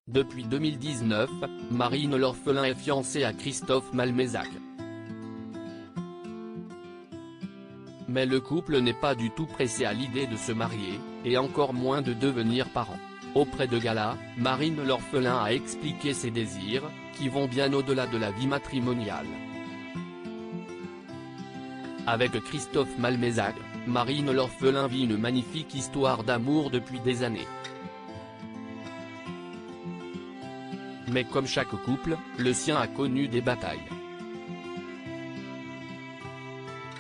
Depuis 2019, Marine l'orphelin est fiancée à Christophe Malmezac. Mais le couple n'est pas du tout pressé à l'idée de se marier, et encore moins de devenir parents. Auprès de Gala, Marine l'orphelin a expliqué ses désirs, qui vont bien au-delà de la vie matrimoniale. Avec Christophe Malmezac, Marine l'orphelin vit une magnifique histoire d'amour depuis des années. Mais comme chaque couple, le sien a connu des batailles.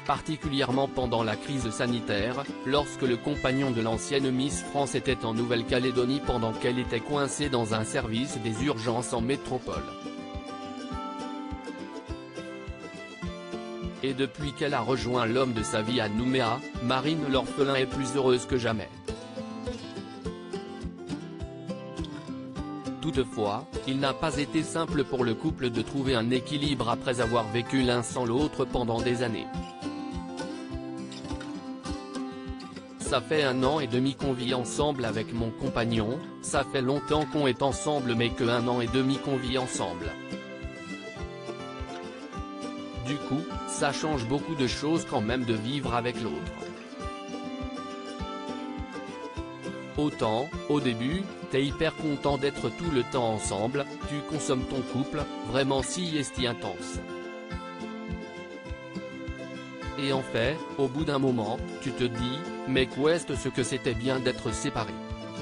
Particulièrement pendant la crise sanitaire, lorsque le compagnon de l'ancienne Miss France était en Nouvelle-Calédonie pendant qu'elle était coincée dans un service des urgences en métropole. Et depuis qu'elle a rejoint l'homme de sa vie à Nouméa, Marine l'orphelin est plus heureuse que jamais. Toutefois, il n'a pas été simple pour le couple de trouver un équilibre après avoir vécu l'un sans l'autre pendant des années. Ça fait 1 an et demi qu'on vit ensemble avec mon compagnon, ça fait longtemps qu'on est ensemble mais que 1 an et demi qu'on vit ensemble. Du coup, ça change beaucoup de choses quand même de vivre avec l'autre. Autant, au début, t'es hyper content d'être tout le temps ensemble, tu consommes ton couple, vraiment si intense. Et en fait, au bout d'un moment, tu te dis, mais qu'est-ce que c'était bien d'être séparés.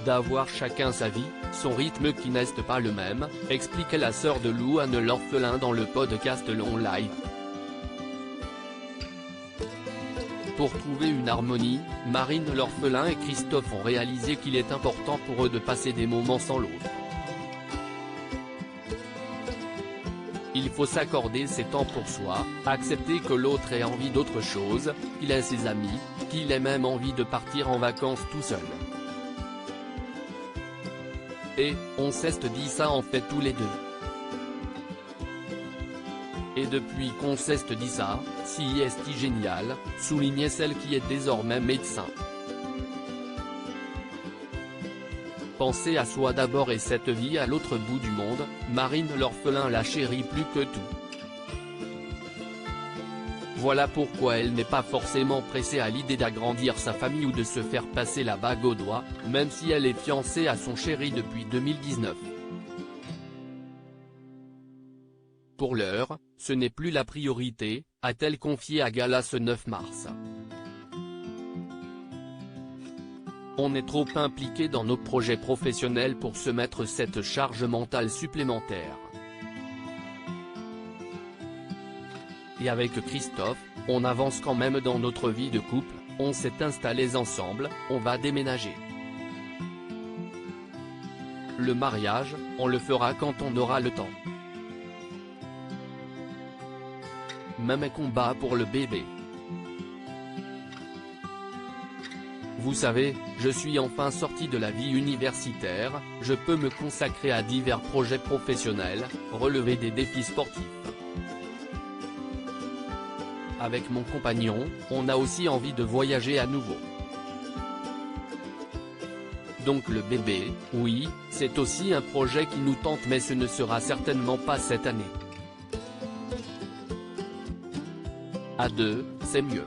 D'avoir chacun sa vie, son rythme qui n'est pas le même, expliquait la sœur de Louane l'orphelin dans le podcast Long Live. Pour trouver une harmonie, Marine l'orphelin et Christophe ont réalisé qu'il est important pour eux de passer des moments sans l'autre. Il faut s'accorder ses temps pour soi, accepter que l'autre ait envie d'autre chose, qu'il ait ses amis, qu'il ait même envie de partir en vacances tout seul. Et, on s'est dit ça en fait tous les deux. Et depuis qu'on s'est dit ça, si est génial, soulignait celle qui est désormais médecin. Penser à soi d'abord et cette vie à l'autre bout du monde, Marine l'orphelin la chérit plus que tout. Voilà pourquoi elle n'est pas forcément pressée à l'idée d'agrandir sa famille ou de se faire passer la bague au doigt, même si elle est fiancée à son chéri depuis 2019. Pour l'heure, ce n'est plus la priorité, a-t-elle confié à Gala ce 9 mars. On est trop impliqué dans nos projets professionnels pour se mettre cette charge mentale supplémentaire. Et avec Christophe, on avance quand même dans notre vie de couple, on s'est installés ensemble, on va déménager. Le mariage, on le fera quand on aura le temps. Même combat pour le bébé. Vous savez, je suis enfin sorti de la vie universitaire, je peux me consacrer à divers projets professionnels, relever des défis sportifs. Avec mon compagnon, on a aussi envie de voyager à nouveau. Donc le bébé, oui, c'est aussi un projet qui nous tente mais ce ne sera certainement pas cette année. À 2, c'est mieux.